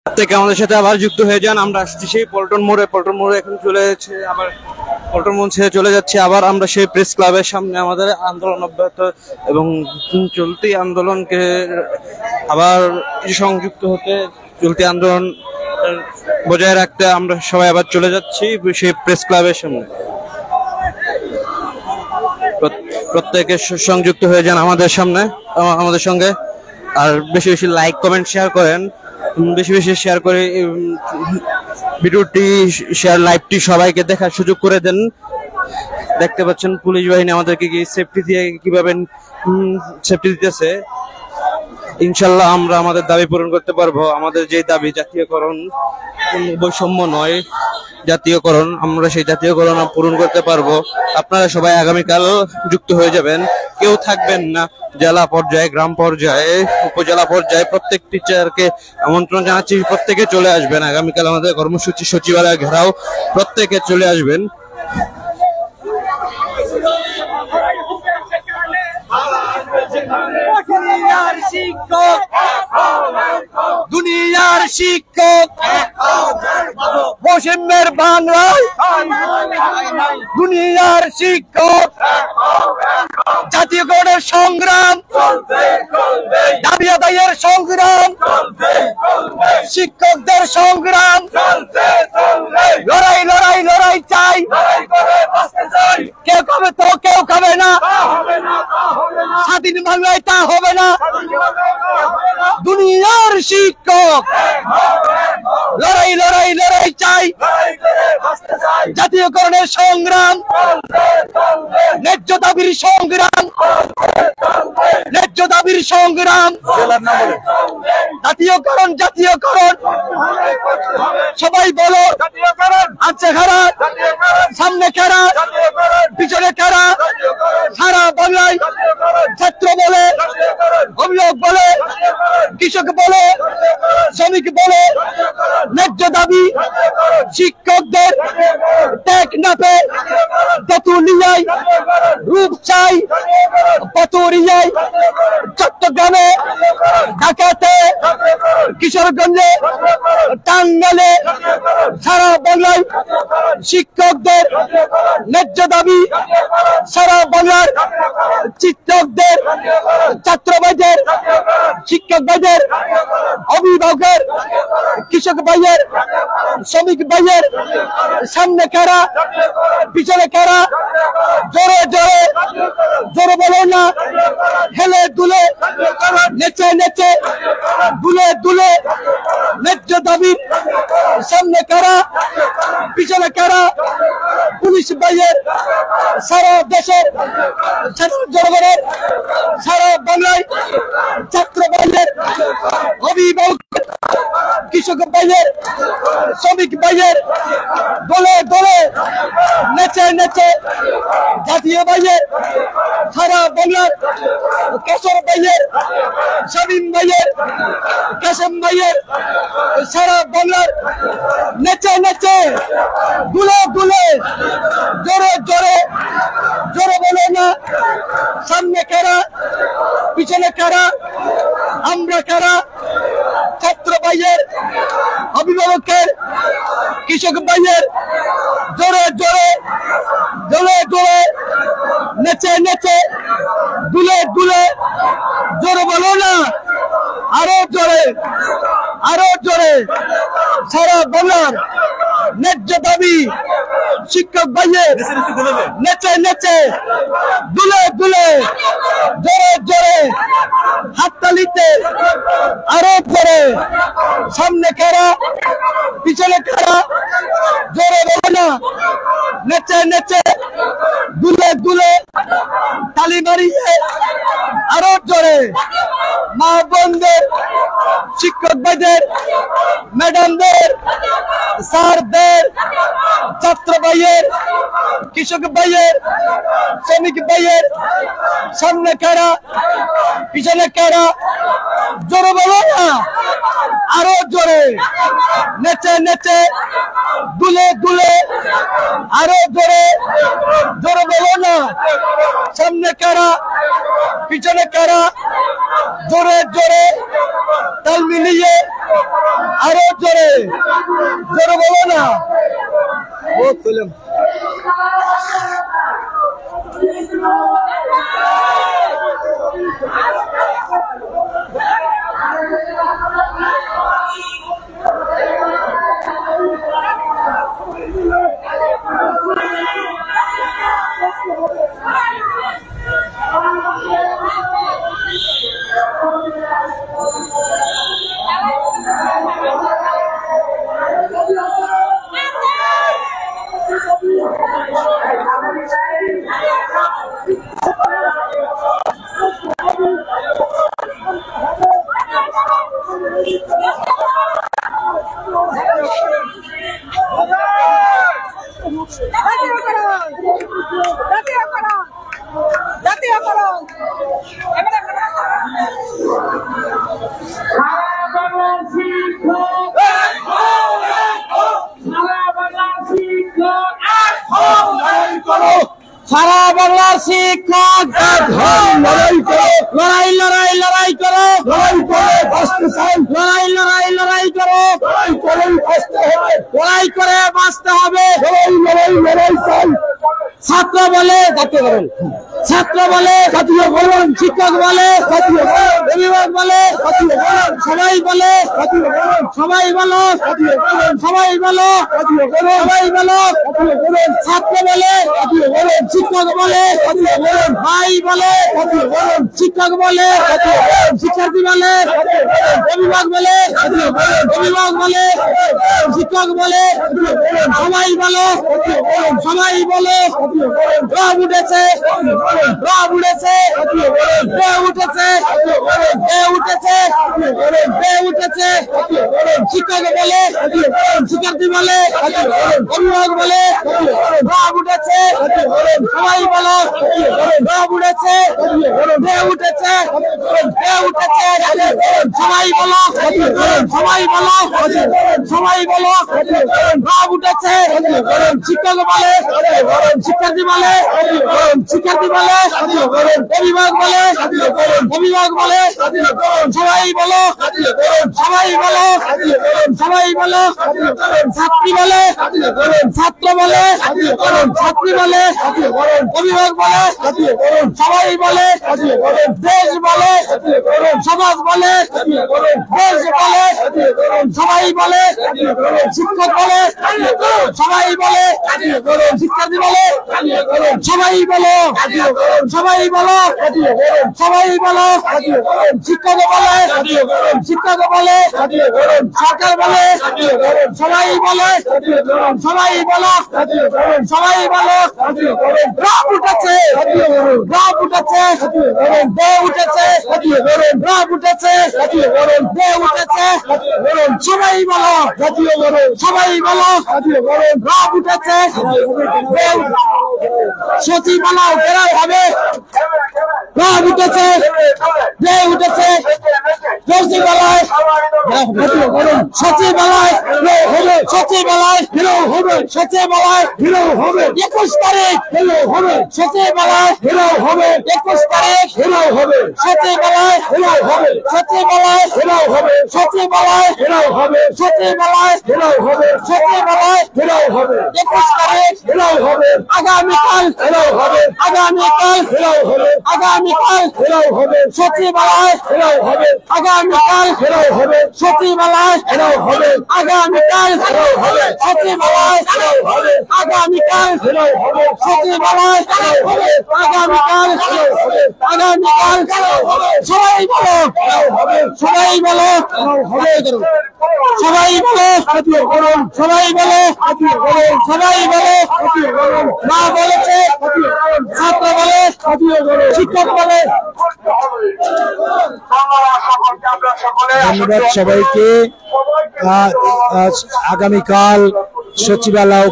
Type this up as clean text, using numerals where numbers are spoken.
থেকে আমাদের সাথে আবার যুক্ত হয়ে যান। আমরা আসছি সেই পল্টন মোড়ে এখন চলে যাচ্ছে, আবার পল্টন মোড় ছেড়ে চলে যাচ্ছে আবার আমরা সেই প্রেস ক্লাবের সামনে আমাদের আন্দোলন অব্যাহত এবং চলতি আন্দোলনকে আবার সংযুক্ত হতে, চলতি আন্দোলন বজায় রাখতে আমরা সবাই আবার চলে যাচ্ছি সেই প্রেস ক্লাবের সামনে। প্রত্যেকে সংযুক্ত হয়ে যান আমাদের সঙ্গে, আর বেশি বেশি লাইক কমেন্ট শেয়ার করেন, বেশি বেশি শেয়ার করে ভিডিওটি শেয়ার লাইভটি সবাইকে দেখার সুযোগ করে দেন। দেখতে পাচ্ছেন পুলিশ বাহিনী আমাদেরকে সেফটি দিয়ে কিভাবে সেফটি দিতেছে। ইনশাল্লাহ আমরা আমাদের দাবি পূরণ করতে পারবো। আমাদের যে দাবি জাতীয়করণ, বৈষম্য নয়, জাতীয়করণ, আমরা সেই জাতীয়করণ পূরণ করতে পারবো। আপনারা সবাই আগামীকাল যুক্ত হয়ে যাবেন, কেউ থাকবেন না। জেলা পর্যায়ে, গ্রাম পর্যায়ে, উপজেলা পর্যায়ে প্রত্যেক টিচারকে আমন্ত্রণ জানাচ্ছি, প্রত্যেকে চলে আসবেন। আগামীকাল আমাদের কর্মসূচি সচিবালয় ঘেরাও, প্রত্যেকে চলে আসবেন। দুনিয়ার শিক্ষক বৈষম্যের বাংলায়, দুনিয়ার শিক্ষক জাতীয়করণের সংগ্রাম, দাবি আদায়ের সংগ্রাম, শিক্ষকদের সংগ্রাম, লড়াই লড়াই লড়াই চাই। কেউ খাবে তো কেউ খাবে না, স্বাধীন বাংলায় তা হবে না। দুনিয়ার শিক্ষক লড়াই লড়াই লড়াই চাই, জাতীয়করণের সংগ্রাম, ন্যায্য দাবির সংগ্রাম, ন্যায্য দাবির সংগ্রাম, জাতীয়করণ জাতীয়করণ। সবাই বলো আছে খারা, সামনে খারা, পিছনে খারা, সারা বাংলায় ছাত্র বলে, অভিযোগ বলে, কৃষক বলে, শ্রমিক বলে, ন্যায্য দাবি শিক্ষকদের টেকনাফে, তেঁতুলিয়ায়, রূপচাই, পাতুরিয়ায়, চট্টগ্রামে, ঢাকাতে, কিশোরগঞ্জে, টাঙ্গাইলে, সারা বাংলায় শিক্ষকদের ন্যায্য দাবি, সারা বাংলার শিক্ষকদের, ছাত্র ভাইদের, শিক্ষক ভাইদের, অভিভাবকের, কৃষক ভাইয়ের, শ্রমিক ভাইয়ের, সামনে কারা, পিছনে কারা, জোরে জোরে জোরে বলো না, হেলে দুলে, নেচে নেচে, দুলে দুলে, ন্যায্য দাবির সামনে কারা, পিছনে কারা, পুলিশ ভাইয়ের, সারা দেশের সাধারণ জনগণের, সারা বাংলায় ছাত্র ভাইয়ের, অভিভাবক, কৃষক ভাইয়ের, শ্রমিক ভাইয়ের, দলে দলে, নেচে নেচে, জাতীয় ভাইয়ের, সারা বাংলার কেশর ভাইয়ের, শামীম ভাইয়ের, কাসেম ভাইয়ের, সারা বাংলার নেচে নেচে, দুলে দুলে, জোরে জোরে জোরে বলে না, সামনে কারা, পিছনে কারা, আমরা কারা, ছাত্র ভাইয়ের, অভিভাবকের, কৃষক ভাইয়ের, জোরে জোরে জোরে জোরে, নেচে নেচে, দুলে দুলে, জোরে বলো না, আরো জোরে আরো জোরে, সারা বাংলার ন্যায্য দাবি শিক্ষক ভাইয়ের, নেচে নেচে, দুলে দুলে, জোরে জোরে, হাততালিতে, আরো জোরে, সামনে কারা, পিছনে কারা, জোরে বলো না, নেচে নেচে, দুলে দুলে, তালি মারিয়ে, আরো জোরে, মা বোনদের, শিক্ষক ভাইদের, ম্যাডামদের, স্যারদের, ছাত্র ভাইয়ের, কৃষক ভাইয়ের, শ্রমিক ভাইয়ের, সামনে কারা, পিছনে কারা, জোরে বলো না, আরো জোরে, নেচে নেচে, দুলে দুলে, আরো জোরে জোরে বলো না, সামনে কারা, পিছনে কারা, জোরে জোরে তাল মিলিয়ে আরো জোরে জোরে বলো না ও তুলম সারা বাংলার শিক্ষক লড়াই করো লড়াই লড়াই লড়াই করো লড়াই করে বাঁচতে চাই লড়াই লড়াই লড়াই করো লড়াই করে বাঁচতে হবে লড়াই করে বাঁচতে হবে লড়াই লড়াই লড়াই চাই ছাত্র বলে জাতীয় বরণ ছাত্র বলে জাতীয় বরণ শিক্ষক বলে জাতীয় বরণ অভিভাবক বলে জাতীয় বরণ সবাই বলে জাতীয় বরণ সবাই বলো জাতীয় বরণ সবাই বলো জাতীয় বরণ সবাই বলো জাতীয় বরণ ছাত্র বলে জাতীয় বরণ শিক্ষক বলে জাতীয় বরণ ভাই বলে জাতীয় বরণ শিক্ষক বলে জাতীয় বরণ শিক্ষার্থী বলে জাতীয় বরণ অভিভাবক বলে জাতীয় বরণ অভিভাবক বলে শিক্ষক বলে জাতীয় বরণ সবাই বলো জাতীয় বরণ সবাই বলো রব উঠেছে রব উঠেছে বে উঠেছে বে উঠেছে বে উঠেছে শিক্ষক বলে শিক্ষার্থী বলে অভিভাবক বলে রব উঠেছে সবাই বলো রব উঠেছে বে উঠেছে বে উঠেছে সবাই বলো সবাই বলো সবাই বলো রব উঠেছে শিক্ষক বলে শিক্ষার্থী বলে শিক্ষার্থী বলে অভিভাবক বলে অভিভাবক বলে সবাই বলো সবাই বলো সবাই বলো ছাত্রী বলে ছাত্র বলে ছাত্রী বলে অভিভাবক বলে সবাই বলে দেশ বলে সমাজ বলে দেশ বলে সবাই বলে শিক্ষক বলে সবাই বলে শিক্ষার্থী বলে সবাই বলো সবাই বলো সবাই বলো শিক্ষক বলে শিক্ষক বলে সরকার বলে সবাই বলে সবাই বলো সবাই বলো রব উঠেছে রব উঠেছে বে উঠেছে রব উঠেছে বে উঠেছে সবাই বলো সবাই বলো রব উঠেছে সচিব বলাও বেরাই হবে রব উঠেছে বে উঠেছে সচিবালয় সচিবালয় সচিবালয় হবে সচিবালয় হবে 21 তারিখ হবে সচিবালয় হবে 21 তারিখ হবে সচিবালয় হবে সচিবালয় হবে সচিবালয় হবে সচিবালয় হবে সচিবালয় হবে 21 তারিখ হবে আগামীকাল হবে আগামীকাল হবে আগামীকাল হবে সচিবালয় হবে আগামীকাল হবে সচিবালয় হবে আগামীকাল হবে সচিবালয় হবে আগামীকাল হবে সচিবালয় হবে আগামীকাল হবে আগামীকাল সবাই বলো সবাই বলো সবাই বলো সবাই বলো সবাই বলো মা বলেছে ছাত্র বলে শিক্ষক বলে ধন্যবাদ সবাইকে। আগামীকাল সচিবালয়